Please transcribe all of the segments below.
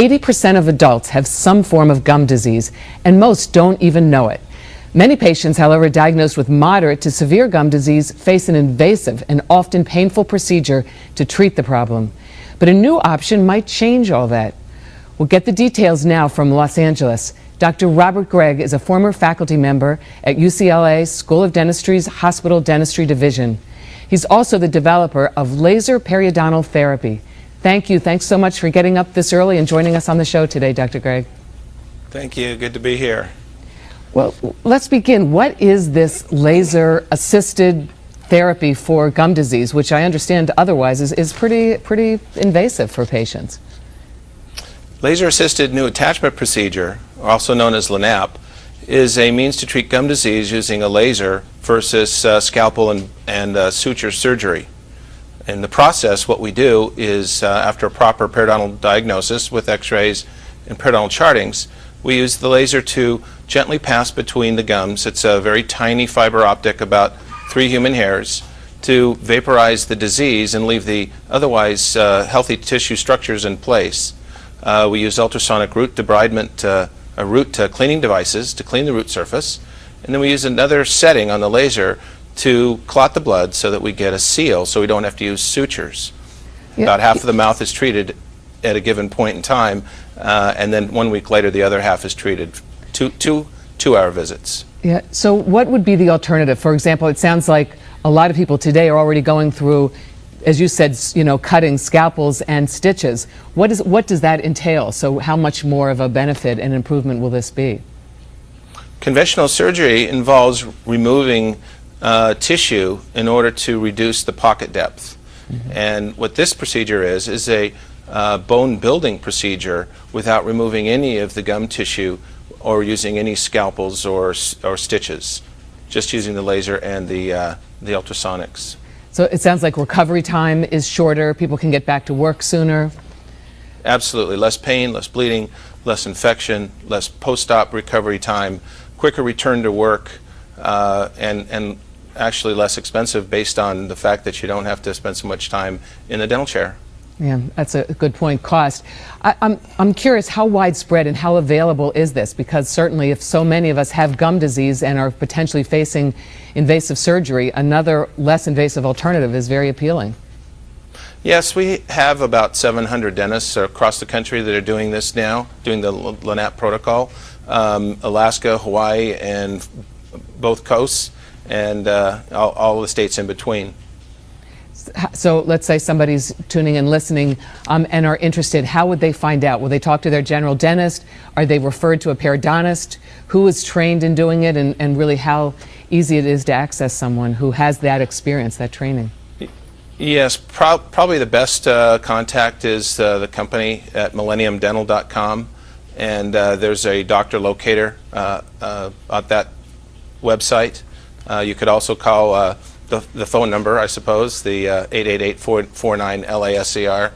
80% of adults have some form of gum disease, and most don't even know it. Many patients, however, diagnosed with moderate to severe gum disease face an invasive and often painful procedure to treat the problem. But a new option might change all that. We'll get the details now from Los Angeles. Dr. Robert Gregg is a former faculty member at UCLA School of Dentistry's Hospital Dentistry Division. He's also the developer of laser periodontal therapy. Thank you. Thanks so much for getting up this early and joining us on the show today, Dr. Gregg. Thank you. Good to be here. Well, let's begin. What is this laser-assisted therapy for gum disease, which I understand otherwise is pretty invasive for patients? Laser-assisted new attachment procedure, also known as LANAP, is a means to treat gum disease using a laser versus scalpel and suture surgery. In the process, what we do is, after a proper periodontal diagnosis with x-rays and periodontal chartings, we use the laser to gently pass between the gums. It's a very tiny fiber optic, about 3 human hairs, to vaporize the disease and leave the otherwise healthy tissue structures in place. We use ultrasonic root debridement, root cleaning devices to clean the root surface, and then we use another setting on the laser to clot the blood so that we get a seal, so we don't have to use sutures. Yeah. About half of the mouth is treated at a given point in time, and then 1 week later the other half is treated. Two-hour visits. Yeah. So what would be the alternative? For example, it sounds like a lot of people today are already going through, as you said, cutting scalpels and stitches. What does that entail? So how much more of a benefit and improvement will this be? Conventional surgery involves removing tissue in order to reduce the pocket depth. Mm-hmm. And what this procedure is a bone building procedure without removing any of the gum tissue or using any scalpels or stitches, just using the laser and the ultrasonics. So it sounds like recovery time is shorter, people can get back to work sooner. Absolutely. Less pain, less bleeding, less infection, less post-op recovery time, quicker return to work, and actually less expensive based on the fact that you don't have to spend so much time in the dental chair. Yeah, that's a good point. Cost. I'm curious, how widespread and how available is this? Because certainly if so many of us have gum disease and are potentially facing invasive surgery, another less invasive alternative is very appealing. Yes, we have about 700 dentists across the country that are doing this now, doing the LANAP protocol. Alaska, Hawaii, and both coasts, and all the states in between. So let's say somebody's tuning in, listening, and are interested. How would they find out? Will they talk to their general dentist? Are they referred to a periodontist? Who is trained in doing it, and really how easy it is to access someone who has that experience, that training? Yes, probably the best contact is the company at millenniumdental.com, and there's a doctor locator at that website. You could also call the phone number, I suppose, the 888-49-LASER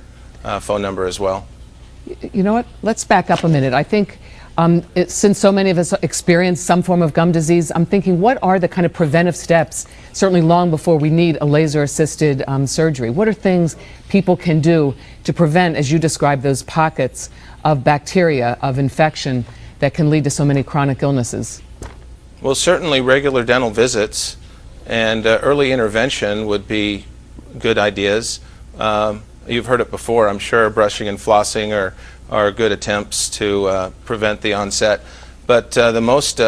phone number as well. You know what? Let's back up a minute. I think since so many of us experience some form of gum disease, I'm thinking, what are the kind of preventive steps, certainly long before we need a laser-assisted surgery? What are things people can do to prevent, as you described, those pockets of bacteria, of infection that can lead to so many chronic illnesses? Well, certainly regular dental visits and early intervention would be good ideas. You've heard it before, I'm sure. Brushing and flossing are good attempts to prevent the onset. But the most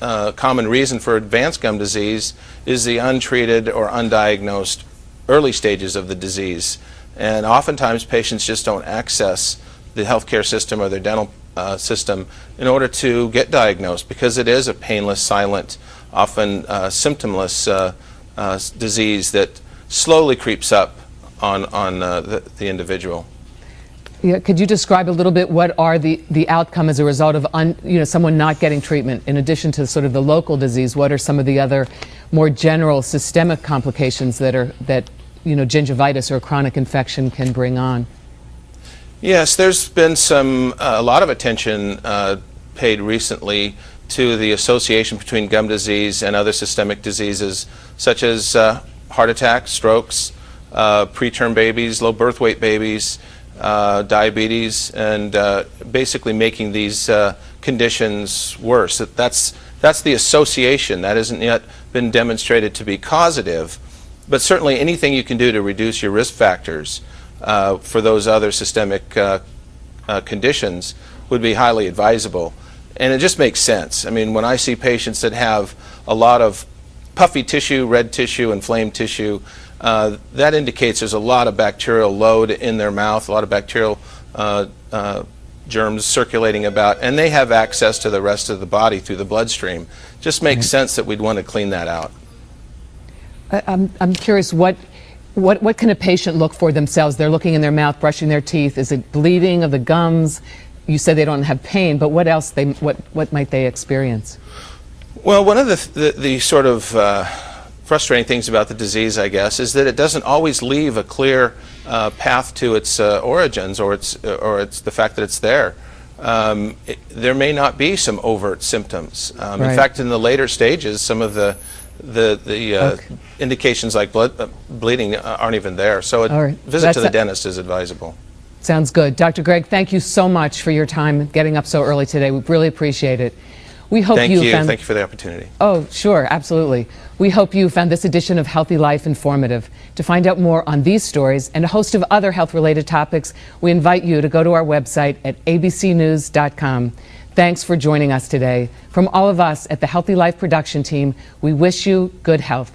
common reason for advanced gum disease is the untreated or undiagnosed early stages of the disease. And oftentimes patients just don't access the healthcare system or their dental system in order to get diagnosed, because it is a painless, silent, often symptomless disease that slowly creeps up on the individual. Yeah, could you describe a little bit what are the outcome as a result of someone not getting treatment? In addition to sort of the local disease, what are some of the other more general systemic complications that gingivitis or chronic infection can bring on? Yes, there's been a lot of attention paid recently to the association between gum disease and other systemic diseases such as heart attacks, strokes, preterm babies, low birth weight babies, diabetes, and basically making these conditions worse. That's the association. That hasn't yet been demonstrated to be causative, but certainly anything you can do to reduce your risk factors for those other systemic conditions would be highly advisable. And it just makes sense. I mean, when I see patients that have a lot of puffy tissue, red tissue, inflamed tissue, that indicates there's a lot of bacterial load in their mouth, a lot of bacterial germs circulating about, and they have access to the rest of the body through the bloodstream. Just makes sense that we'd want to clean that out. I'm curious, what can a patient look for themselves? They're looking in their mouth, brushing their teeth. Is it bleeding of the gums? You said they don't have pain, but what else? What might they experience? Well, one of the sort of frustrating things about the disease, I guess, is that it doesn't always leave a clear path to its origins, or it's the fact that it's there. There may not be some overt symptoms. Right. In fact, in the later stages, some of the indications like bleeding aren't even there. So a visit to the dentist is advisable. Sounds good. Dr. Gregg, thank you so much for your time getting up so early today. We really appreciate it. We hope Thank you. found... Thank you for the opportunity. Oh, sure, absolutely. We hope you found this edition of Healthy Life informative. To find out more on these stories and a host of other health-related topics, we invite you to go to our website at abcnews.com. Thanks for joining us today. From all of us at the Healthy Life production team, we wish you good health.